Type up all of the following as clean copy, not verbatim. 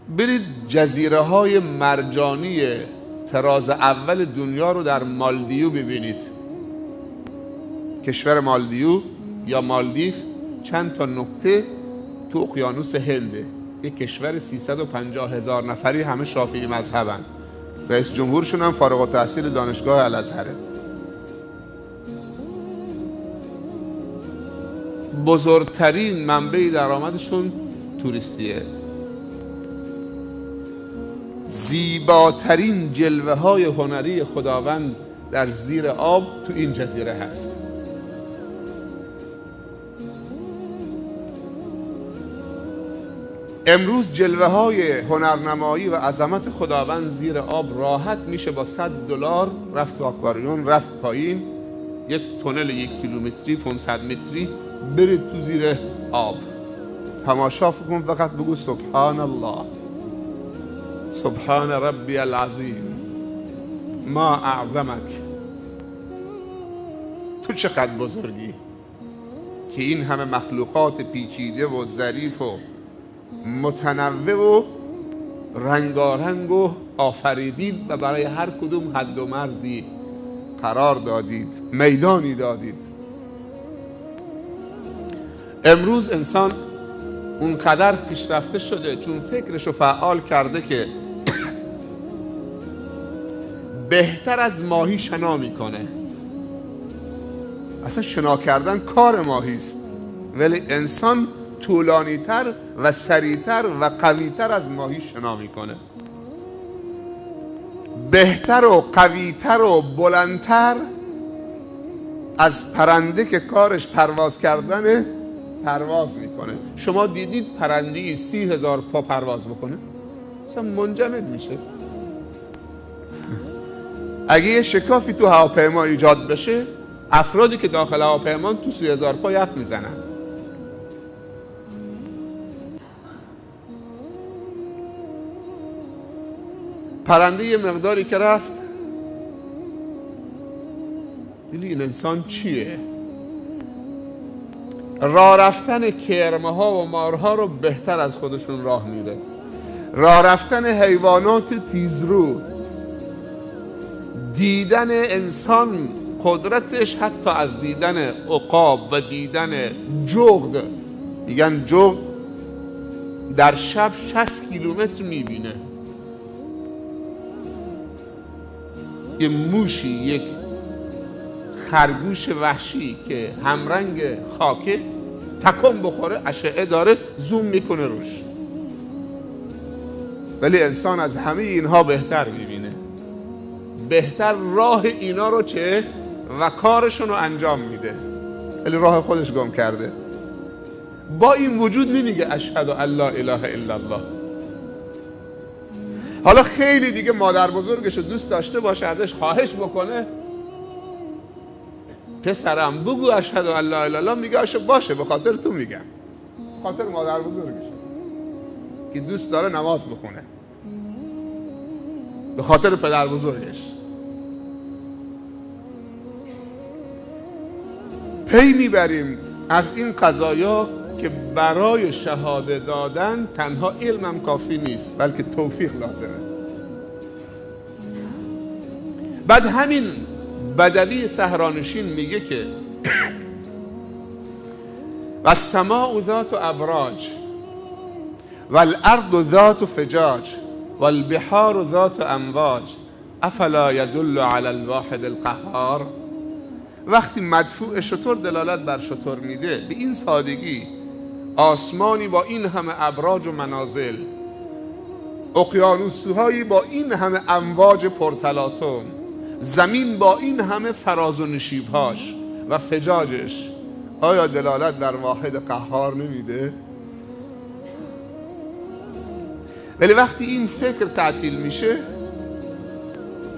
برید جزیره های مرجانی طراز اول دنیا رو در مالدیو ببینید. کشور مالدیو یا مالدیو چند تا نقطه تو اقیانوس هنده. یک کشور 350,000 نفری، همه شافعی مذهبن. رئیس جمهورشون هم فارغ التحصیل دانشگاه الازهره. بزرگترین منبع درآمدشون توریستیه. زیباترین جلوه های هنری خداوند در زیر آب تو این جزیره هست. امروز جلوه های هنرنمایی و عظمت خداوند زیر آب راحت میشه با $100 رفت تو آکواریوم، رفت پایین، یک تونل 1 کیلومتری 500 متری برید تو زیر آب تماشا کن، فقط بگو سبحان الله، سبحان ربی العظیم، ما اعظمک. تو چقدر بزرگی که این همه مخلوقات پیچیده و ظریف و متنوع و رنگارنگ و آفریدید و برای هر کدوم حد و مرزی قرار دادید، میدانی دادید. امروز انسان اونقدر پیشرفته شده چون فکرشو فعال کرده که بهتر از ماهی شنا میکنه. اصلا شنا کردن کار ماهیست، ولی انسان طولانی‌تر و سریعتر و قوی‌تر از ماهی شنا میکنه. بهتر و قوی‌تر و بلندتر از پرنده که کارش پرواز کردنه پرواز میکنه. شما دیدید پرنده‌ای 30,000 پا پرواز بکنه؟ اصلا منجمد میشه. اگه یه شکافی تو هواپیما ایجاد بشه، افرادی که داخل هواپیما تو 30,000 پا یخ میزنن. پرنده یه مقداری که رفت، ولی این انسان چیه؟ راه رفتن کرمه ها و مارها رو بهتر از خودشون راه میره. راه رفتن حیوانات تیزرو، دیدن انسان قدرتش حتی از دیدن عقاب و دیدن جغد، میگن جغد در شب 60 کیلومتر میبینه. یه موشی، یک خرگوش وحشی که همرنگ خاکه تکون بخوره اشعه داره زوم میکنه روش، ولی انسان از همه اینها بهتر میبینه، بهتر راه اینا رو چه و کارشون رو انجام میده، ولی راه خودش گم کرده. با این وجود نمیگه اشهد ان لا اله الا الله. حالا خیلی دیگه مادر بزرگش رو دوست داشته باشه، ازش خواهش بکنه پسرم بگو اشهد ان لا اله الا الله، میگه باشه به خاطر تو میگم، به خاطر مادر بزرگش که دوست داره نماز بخونه، به خاطر پدر بزرگش. پی میبریم از این قضایا که برای شهاده دادن تنها علمم کافی نیست، بلکه توفیق لازمه. بعد همین بدوی صحرانشین میگه که و السماء ذات ابراج و الارض ذات فجاج و البحار ذات امواج افلا يدل على الواحد القهار. وقتی مدفوع شتر دلالت بر شتر میده، به این سادگی آسمانی با این همه ابراج و منازل، اقیانوس‌هایی با این همه امواج پرتلاطم، زمین با این همه فراز و نشیبهاش و فجاجش، آیا دلالت در واحد قهار نمیده؟ ولی وقتی این فکر تعطیل میشه،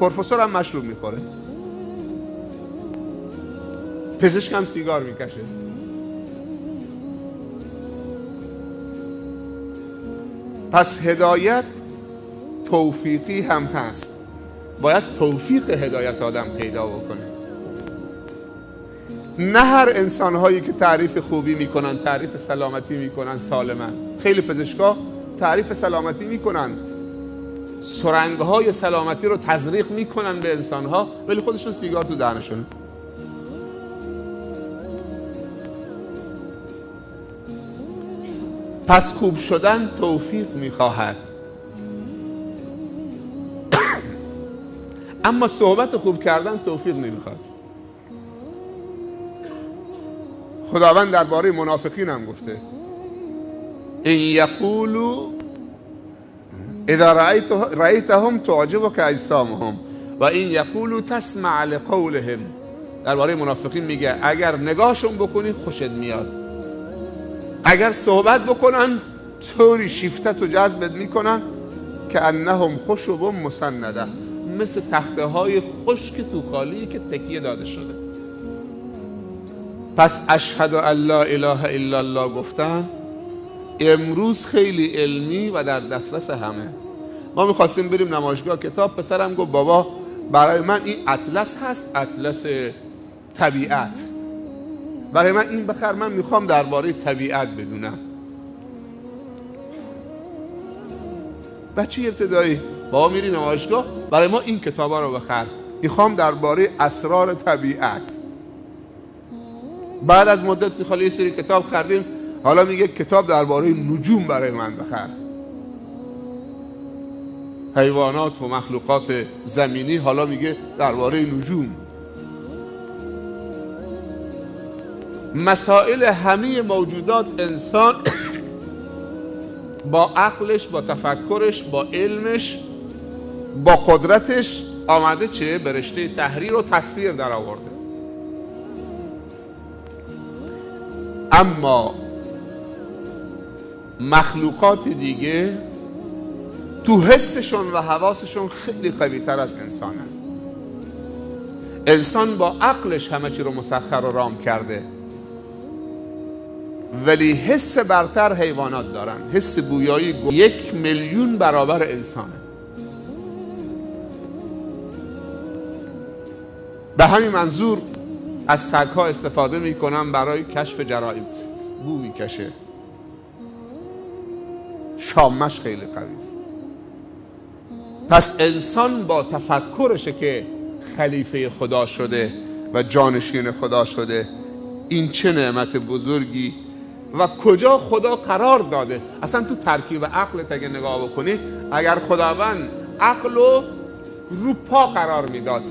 پروفسور هم مشروب میخوره، پزشک هم سیگار میکشه، پس هدایت توفیقی هم هست. باید توفیق هدایت آدم پیدا بکنه. نه هر انسانهایی که تعریف خوبی میکنن، تعریف سلامتی میکنن سالمن. خیلی پزشکا تعریف سلامتی میکنن، سرنگهای سلامتی رو تزریق میکنن به انسانها، ولی خودشون سیگار تو دهنشونه. پس خوب شدن توفیق میخواهد، اما صحبت خوب کردن توفیق نمیخواد. خداوند درباره منافقین هم گفته این یقولوا اذا رأیتهم تعجبک اجسامهم و این یقولوا تسمع لقولهم. درباره منافقین میگه اگر نگاهشون بکنی خوشت میاد، اگر صحبت بکنن طوری شیفتت و جذبت میکنن که انهم خشب مسنده، مثل تخته های خشک تو خالی که تکیه داده شده. پس اشهد ان لا اله الا الله گفتن امروز خیلی علمی و در دسترس همه. ما میخواستیم بریم نمایشگاه کتاب، پسرم گفت بابا برای من این اطلس هست، اطلس طبیعت، برای من این بخر، من میخوام درباره طبیعت بدونم. بچه ابتدایی بابا میری نمایشگاه، برای ما این کتابا رو بخر، میخوام درباره اسرار طبیعت. بعد از مدت خالی یه سری کتاب خریدیم، حالا میگه کتاب درباره نجوم برای من بخر. حیوانات و مخلوقات زمینی، حالا میگه درباره نجوم. مسائل همه موجودات انسان با عقلش، با تفکرش، با علمش، با قدرتش آمده چه؟ به رشته تحریر و تصویر در آورده. اما مخلوقات دیگه تو حسشون و حواسشون خیلی قوی تر از انسانن. انسان با عقلش همه چی رو مسخر و رام کرده، ولی حس برتر حیوانات دارن. حس بویایی 1,000,000 برابر انسانه. به همین منظور از سگ‌ها استفاده میکنن برای کشف جرایم. بو میکشه، شامش خیلی قوی است. پس انسان با تفکرشه که خلیفه خدا شده و جانشین خدا شده. این چه نعمت بزرگی و کجا خدا قرار داده. اصلا تو ترکیب عقلت اگه نگاه بکنی، اگر خداوند عقل رو پا قرار میداد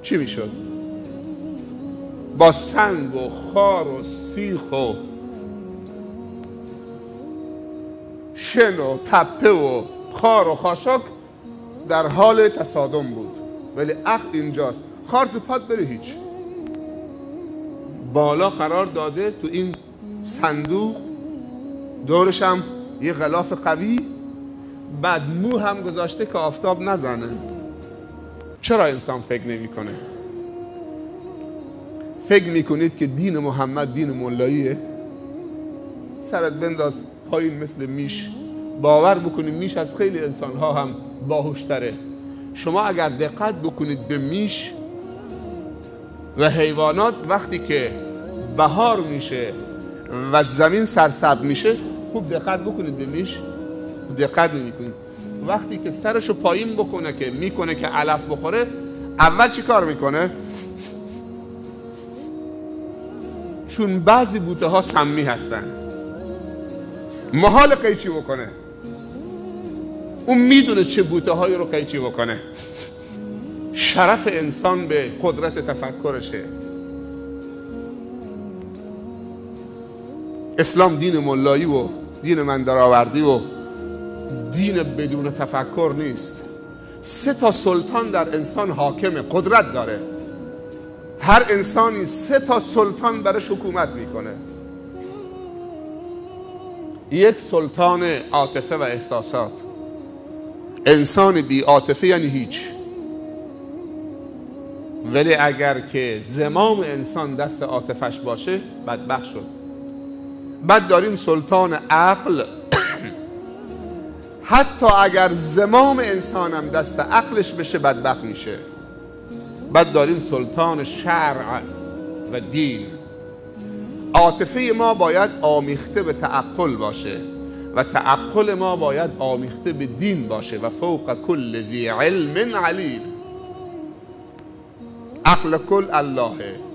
چی میشد؟ با سنگ و خار و سیخ و شن و تپه و خار و خاشاک در حال تصادم بود، ولی عقل اینجاست. خار تو پات بره هیچ، بالا قرار داده تو این صندوق، دورش هم یه غلاف قوی، بعد مو هم گذاشته که آفتاب نزنه. چرا انسان فکر نمی کنه؟ فکر میکنید که دین محمد دین مولاییه؟ سرت بنداز پایین مثل میش، باور بکنید میش از خیلی انسانها هم باهوشتره. شما اگر دقت بکنید به میش و حیوانات، وقتی که بهار میشه و زمین سرسبز میشه، خوب دقت بکنید به میش، دقت نمیکنید. وقتی که سرشو پایین بکنه که میکنه که علف بخوره، اول چی کار میکنه؟ چون بعضی بوته ها سمی هستن، محال قیچی بکنه. اون میدونه چه بوته هایی رو قیچی بکنه. شرف انسان به قدرت تفکرشه. اسلام دین ملایی و دین من درآوردی و دین بدون تفکر نیست. 3 سلطان در انسان حاکمه، قدرت داره. هر انسانی 3 سلطان برش حکومت میکنه. 1 سلطان عاطفه و احساسات. انسان بی عاطفه یعنی هیچ. ولی اگر که زمام انسان دست عاطفش باشه، بدبخت شد. بعد داریم سلطان عقل. حتی اگر زمام انسانم دست عقلش بشه، بدبخت میشه. بعد داریم سلطان شرع و دین. عاطفه ما باید آمیخته به تعقل باشه و تعقل ما باید آمیخته به دین باشه و فوق کل ذی علم علیم. عقل کل اللهه.